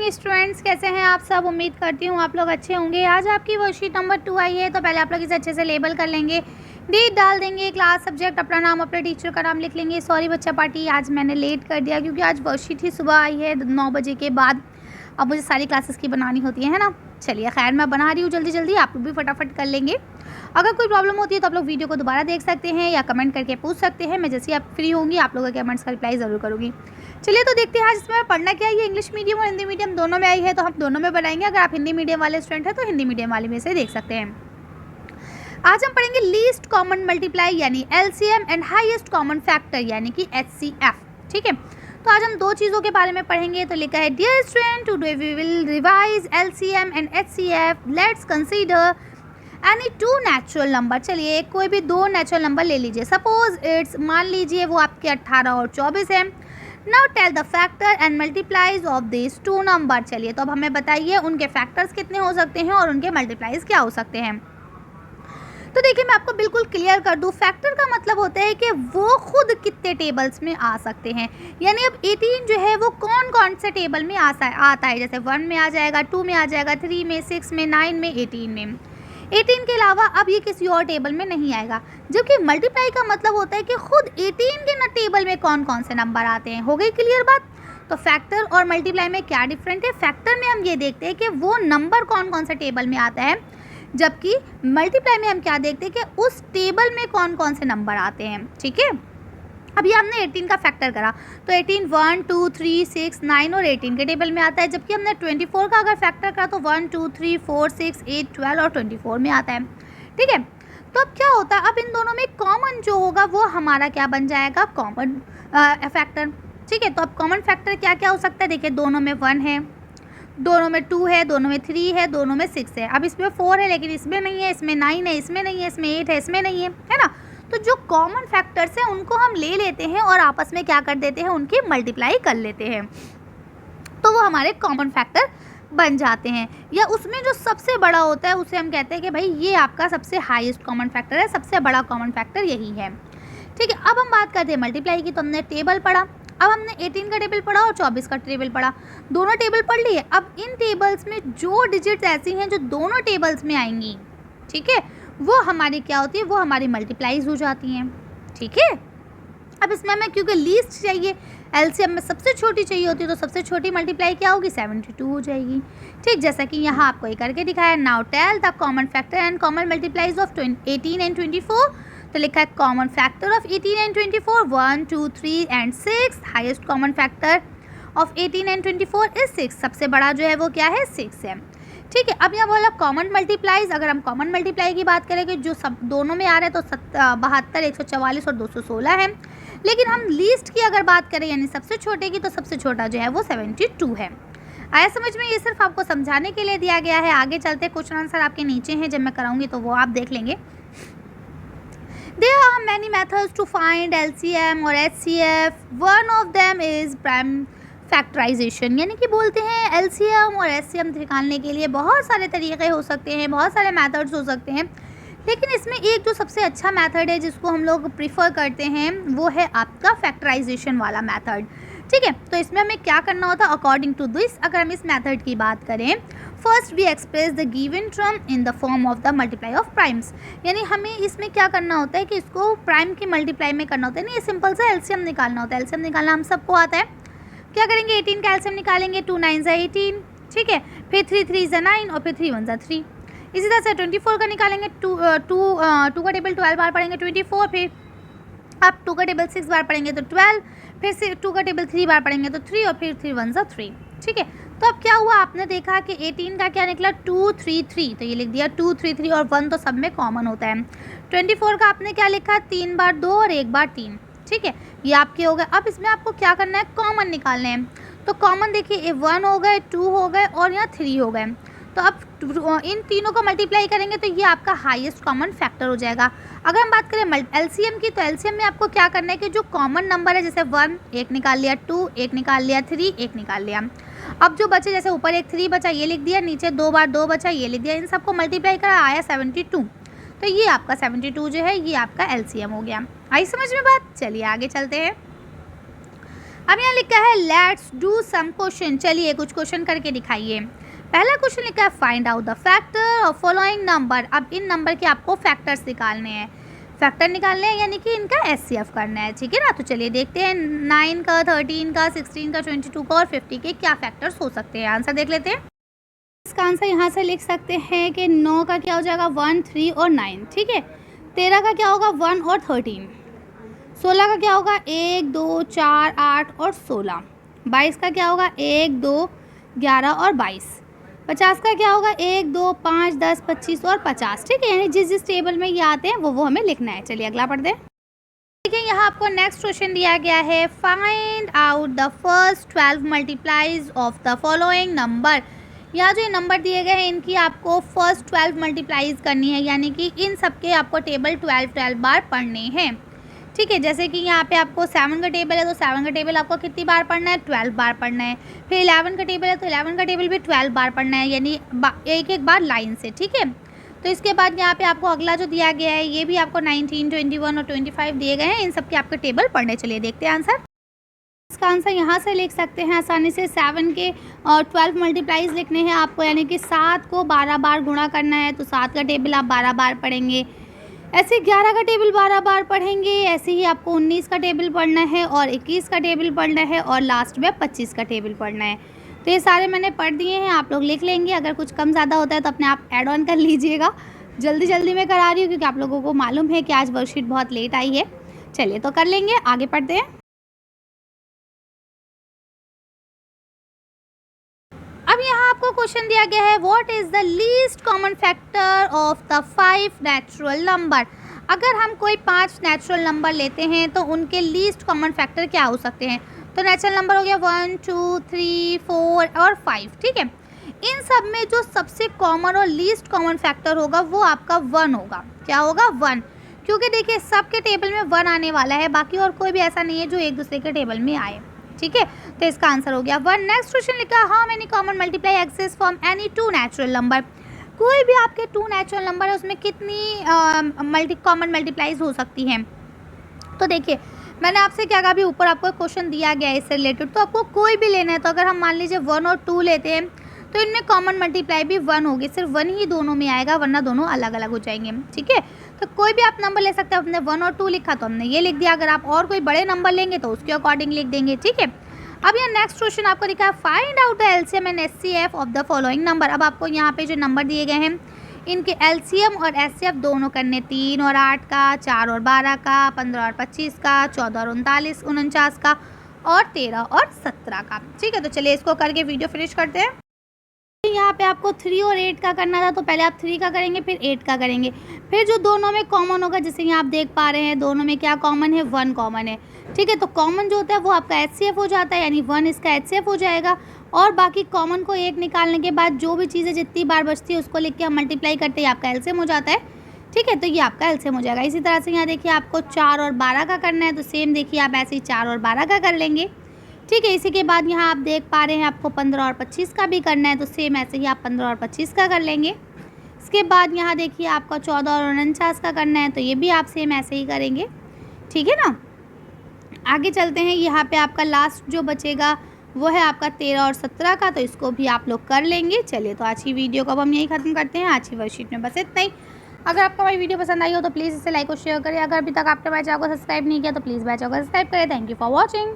Morning students, कैसे हैं आप सब। उम्मीद करती हूँ आप लोग अच्छे होंगे। आज आपकी वर्कशीट नंबर 2 आई है, तो पहले आप लोग इसे अच्छे से लेबल कर लेंगे, डेट डाल देंगे, क्लास, सब्जेक्ट, अपना नाम, अपने टीचर का नाम लिख लेंगे। सॉरी बच्चा पार्टी, आज मैंने लेट कर दिया क्योंकि आज वर्कशीट ही सुबह आई है 9 बजे के बाद। अब मुझे सारी क्लासेस की बनानी होती है ना। चलिए खैर, मैं बना रही हूँ जल्दी जल्दी, आप लोग भी फटाफट कर लेंगे। अगर कोई प्रॉब्लम होती है तो आप लोग वीडियो को दोबारा देख सकते हैं या कमेंट करके पूछ सकते हैं। मैं जैसे ही आप फ्री होंगी आप लोगों के कमेंट्स का रिप्लाई ज़रूर करूँगी। चलिए तो देखते हैं आज इसमें पढ़ना क्या है। ये इंग्लिश मीडियम और हिंदी मीडियम दोनों में आई है, तो हम दोनों में बनाएंगे। अगर आप हिंदी मीडियम वाले स्टूडेंट हैं तो हिंदी मीडियम वाले में से देख सकते हैं। आज हम पढ़ेंगे लीस्ट कॉमन मल्टीप्लाई यानी LCM and highest common factor यानी कि एचसीएफ। ठीक है, तो आज हम दो चीज़ों के बारे में पढ़ेंगे। तो लिखा है dear student, today we will revise LCM and HCF. Let's consider any two natural number. चलिए कोई भी दो नेचुरल नंबर ले लीजिए। सपोज इट्स, मान लीजिए वो आपके 18 और 24 है। Now tell the factor and multiples of this two number. चलिए तो अब हमें बताइए उनके फैक्टर्स कितने हो सकते हैं और उनके मल्टीप्लाइज क्या हो सकते हैं। तो देखिए मैं आपको बिल्कुल क्लियर कर दूं, फैक्टर का मतलब होता है कि वो खुद कितने टेबल्स में आ सकते हैं। यानी अब 18 जो है वो कौन कौन से टेबल में आता है। जैसे 1 में आ जाएगा, 2 में आ जाएगा, 3 में, 6 में, 9 में, 18 में। 18 के अलावा अब ये किसी और टेबल में नहीं आएगा। जबकि मल्टीप्लाई का मतलब होता है कि खुद 18 के न टेबल में कौन कौन से नंबर आते हैं। हो गई क्लियर बात। तो फैक्टर और मल्टीप्लाई में क्या डिफरेंट है। फैक्टर में हम ये देखते हैं कि वो नंबर कौन कौन से टेबल में आता है, जबकि मल्टीप्लाई में हम क्या देखते हैं कि उस टेबल में कौन कौन से नंबर आते हैं। ठीक है, अभी हमने 18 का फैक्टर करा तो 18 1 2 3 6 9 और 18 के टेबल में आता है। जबकि हमने 24 का अगर फैक्टर करा तो 1 2 3 4 6 8 12 और 24 में आता है। ठीक है, तो अब क्या होता है, अब इन दोनों में कॉमन जो होगा वो हमारा क्या बन जाएगा, कॉमन फैक्टर। ठीक है, तो अब कॉमन फैक्टर क्या क्या हो सकता है। देखिए दोनों में 1 है, दोनों में 2 है, दोनों में 3 है, दोनों में 6 है। अब इसमें 4 है लेकिन इसमें नहीं है, इसमें 9 है, इसमें नहीं है, इसमें 8 है, इसमें नहीं है ना। तो जो कॉमन फैक्टर्स हैं उनको हम ले लेते हैं और आपस में क्या कर देते हैं, उनकी मल्टीप्लाई कर लेते हैं, तो वो हमारे कॉमन फैक्टर बन जाते हैं। या उसमें जो सबसे बड़ा होता है उसे हम कहते हैं कि भाई ये आपका सबसे हाईएस्ट कॉमन फैक्टर है, सबसे बड़ा कॉमन फैक्टर यही है। ठीक है, अब हम बात करते हैं मल्टीप्लाई की। तो हमने टेबल पढ़ा, अब हमने 18 का टेबल पढ़ा और 24 का टेबल पढ़ा, दोनों टेबल पढ़ लिए। अब इन टेबल्स में जो डिजिट्स ऐसी हैं जो दोनों टेबल्स में आएंगी, ठीक है, वो हमारी क्या होती है, वो हमारी मल्टीप्लाइज हो जाती हैं। ठीक है, अब इसमें हमें क्योंकि लीस्ट चाहिए, एलसीएम में सबसे छोटी चाहिए होती है, तो सबसे छोटी मल्टीप्लाई क्या होगी, 72 हो जाएगी। ठीक, जैसा कि यहाँ आपको ये करके दिखाया। Now tell the common factor and common multiples of 18 and 24। तो लिखा है common factor of 18 and 24 1 2 3 and 6। Highest common factor of 18 and 24 is 6। सबसे बड़ा जो है वो क्या है, 6 है। ठीक है, अब यहाँ बोला कॉमन मल्टीप्लाइज। अगर हम कॉमन मल्टीप्लाई की बात करें कि जो सब दोनों में आ रहा है तो 72 144 और 216 है। लेकिन हम लीस्ट की अगर बात करें यानी सबसे छोटे की, तो सबसे छोटा जो है वो 72 है। आया समझ में। ये सिर्फ आपको समझाने के लिए दिया गया है। आगे चलते क्वेश्चन आंसर आपके नीचे हैं, जब मैं कराऊंगी तो वो आप देख लेंगे। There are many methods to find LCM और HCF. One of them is prime factorization, यानी कि बोलते हैं LCM और HCM निकालने के लिए बहुत सारे तरीके हो सकते हैं, बहुत सारे मेथड्स हो सकते हैं। लेकिन इसमें एक जो सबसे अच्छा मेथड है जिसको हम लोग प्रीफर करते हैं वो है आपका फैक्टराइजेशन वाला मेथड। ठीक है, तो इसमें हमें क्या करना होता है अकॉर्डिंग टू दिस। अगर हम इस मेथड की बात करें, first we express the given term in the form of the multiple of primes. यानी हमें इसमें क्या करना होता है कि इसको प्राइम की मल्टीप्लाई में करना होता है। नहीं, ये सिंपल सा एलसीएम निकालना होता है। एलसीएम निकालना हम सबको आता है। क्या करेंगे, 18 का एलसीएम निकालेंगे, 2 9 ज़ा 18। ठीक है, फिर 3 3 ज़ा 9 और फिर 3 1 ज़ा 3। इसी तरह से 24 का निकालेंगे, 2 का टेबल 12 बार पढ़ेंगे 24, फिर अब 2 का टेबल 6 बार पढ़ेंगे तो 12, फिर से 2 का टेबल 3 बार पढ़ेंगे तो 3 और फिर 3 1 ज़ा 3। ठीक है, तो अब क्या हुआ, आपने देखा कि 18 का क्या निकला 2 3 3, तो ये लिख दिया 2 3 3 और 1 तो सब में कॉमन होता है। 24 का आपने क्या लिखा, 3 बार 2 और 1 बार 3। ठीक है, ये आपके हो गए। अब इसमें आपको क्या करना है, कॉमन निकालने हैं। तो कॉमन देखिए 1 हो गए, 2 हो गए और यहाँ 3 हो गए। तो अब इन तीनों को मल्टीप्लाई करेंगे तो ये आपका हाईएस्ट कॉमन फैक्टर हो जाएगा। अगर हम बात करें एलसीएम की, तो एलसीएम में आपको क्या करना है कि जो कॉमन नंबर है, जैसे 1 एक निकाल लिया, 2 एक निकाल लिया, 3 एक निकाल लिया। अब जो बचे, जैसे ऊपर एक 3 बचा ये लिख दिया, नीचे 2 बार 2 बचा ये लिख दिया, इन सबको मल्टीप्लाई करा आया 72। तो ये आपका 72 जो है ये आपका एलसीएम हो गया। आई समझ में बात। चलिए आगे चलते हैं। अब यहाँ लिखा है लेट्स डू सम क्वेश्चन, चलिए कुछ क्वेश्चन करके दिखाइए। पहला क्वेश्चन लिखा है find out the factor of following number. अब इन नंबर के आपको फैक्टर्स निकालने हैं, फैक्टर निकालने हैं यानी कि इनका एचसीएफ करना है, ठीक है ना। तो चलिए देखते हैं 9 का, 13 का, 16 का, 22 का और 50 के क्या फैक्टर्स हो सकते हैं। आंसर देख लेते हैं। इसका आंसर यहाँ से लिख सकते हैं कि 9 का क्या हो जाएगा 1, 3 और 9, ठीक है। 13 का क्या होगा 1 और 13। 16 का क्या होगा 1, 2, 4, 8 और 16। 22 का क्या होगा 1, 2, 11 और 22। 50 का क्या होगा 1, 2, 5, 10, 25 और 50, ठीक है। यानी जिस जिस टेबल में ये आते हैं वो हमें लिखना है। चलिए अगला पढ़ते हैं। ठीक है, यहाँ आपको नेक्स्ट क्वेश्चन दिया गया है find out the first 12 multiplies of the following number. यहाँ जो ये नंबर दिए गए हैं इनकी आपको फर्स्ट 12 मल्टीप्लाइज करनी है, यानी कि इन सब के आपको टेबल 12 बार पढ़ने हैं, ठीक है। जैसे कि यहाँ पे आपको 7 का टेबल है तो 7 का टेबल आपको कितनी बार पढ़ना है 12 बार पढ़ना है। फिर 11 का टेबल है तो 11 का टेबल भी 12 बार पढ़ना है, यानी एक एक बार लाइन से, ठीक है। तो इसके बाद यहाँ पे आपको अगला जो दिया गया है ये भी आपको 19, 21 और 25 दिए गए हैं, इन सब के आपके टेबल पढ़ने। चलिए देखते हैं आंसर। इसका आंसर यहाँ से लिख सकते हैं आसानी से 7 के और 12 मल्टीप्लाइज लिखने हैं आपको, यानी कि 7 को 12 बार गुणा करना है तो 7 का टेबल आप 12 बार पढ़ेंगे। ऐसे 11 का टेबल 12 बार पढ़ेंगे, ऐसे ही आपको 19 का टेबल पढ़ना है और 21 का टेबल पढ़ना है और लास्ट में 25 का टेबल पढ़ना है। तो ये सारे मैंने पढ़ दिए हैं, आप लोग लिख लेंगे। अगर कुछ कम ज़्यादा होता है तो अपने आप ऐड ऑन कर लीजिएगा। जल्दी जल्दी मैं करा रही हूँ क्योंकि आप लोगों को मालूम है कि आज वर्कशीट बहुत लेट आई है। चलिए तो कर लेंगे, आगे पढ़ते हैं। अब यहाँ आपको क्वेश्चन दिया गया है what is the least common factor of the 5 natural number. अगर हम कोई 5 नेचुरल नंबर लेते हैं तो उनके लीस्ट कॉमन फैक्टर क्या हो सकते हैं। तो नेचुरल नंबर हो गया 1, 2, 3, 4 और 5, ठीक है। इन सब में जो सबसे कॉमन और लीस्ट कॉमन फैक्टर होगा वो आपका 1 होगा। क्या होगा 1, क्योंकि देखिए सबके टेबल में 1 आने वाला है, बाकी और कोई भी ऐसा नहीं है जो एक दूसरे के टेबल में आए, ठीक है। तो इसका आंसर हो गया 1। नेक्स्ट क्वेश्चन लिखा how many common multiply exist from any 2 natural number. कोई भी आपके 2 नेचुरल नंबर है उसमें कितनी कॉमन मल्टीप्लाइज हो सकती हैं। तो देखिए मैंने आपसे क्या कहा, अभी ऊपर आपको क्वेश्चन दिया गया है इससे रिलेटेड, तो आपको कोई भी लेना है। तो अगर हम मान लीजिए 1 और 2 लेते हैं तो इनमें कॉमन मल्टीप्लाई भी 1 होगी, सिर्फ 1 ही दोनों में आएगा, वरना दोनों अलग अलग हो जाएंगे, ठीक है। तो कोई भी आप नंबर ले सकते हैं। हमने 1 और 2 लिखा तो हमने ये लिख दिया। अगर आप और कोई बड़े नंबर लेंगे तो उसके अकॉर्डिंग लिख देंगे, ठीक है। अब यहाँ नेक्स्ट क्वेश्चन आपको लिखा है find out the LCM and HCF of the following number. अब आपको यहाँ पे जो नंबर दिए गए हैं इनके एलसीएम और एचसीएफ दोनों करने, 3 और 8 का, 4 और 12 का, 15 और 25 का, 14 और 49 का और 13 और 17 का, ठीक है। तो चलिए इसको करके वीडियो फिनिश करते हैं। यहाँ पे आपको 3 और 8 का करना था, तो पहले आप 3 का करेंगे फिर 8 का करेंगे। फिर जो दोनों में कॉमन होगा, जैसे यहाँ आप देख पा रहे हैं दोनों में क्या कॉमन है 1 कॉमन है, ठीक है। तो कॉमन जो होता है वो आपका एचसीएफ हो जाता है, यानी 1 इसका एचसीएफ हो जाएगा। और बाकी कॉमन को 1 निकालने के बाद जो भी चीज़ें जितनी बार बचती है उसको लिख के हम मल्टीप्लाई करते हैं, आपका एलसीएम हो जाता है, ठीक है। तो ये आपका एलसीएम हो जाएगा। इसी तरह से यहाँ देखिए आपको 4 और 12 का करना है, तो सेम देखिए आप ऐसे ही 4 और 12 का कर लेंगे, ठीक है। इसी के बाद यहाँ आप देख पा रहे हैं आपको 15 और 25 का भी करना है, तो सेम ऐसे ही आप 15 और 25 का कर लेंगे। इसके बाद यहाँ देखिए आपका 14 और 49 का करना है, तो ये भी आप सेम ऐसे ही करेंगे, ठीक है ना। आगे चलते हैं। यहाँ पे आपका लास्ट जो बचेगा वो है आपका 13 और 17 का, तो इसको भी आप लोग कर लेंगे। चलिए तो आज की वीडियो को अब हम यही ख़त्म करते हैं। आज की वर्कशीट में बस इतना ही। अगर आपको हमारी वीडियो पसंद आई हो तो प्लीज़ इसे लाइक और शेयर करें। अगर अभी तक आपने मेरे चैनल को सब्सक्राइब नहीं किया तो प्लीज़ मेरे चैनल को सब्सक्राइब करें। Thank you for watching.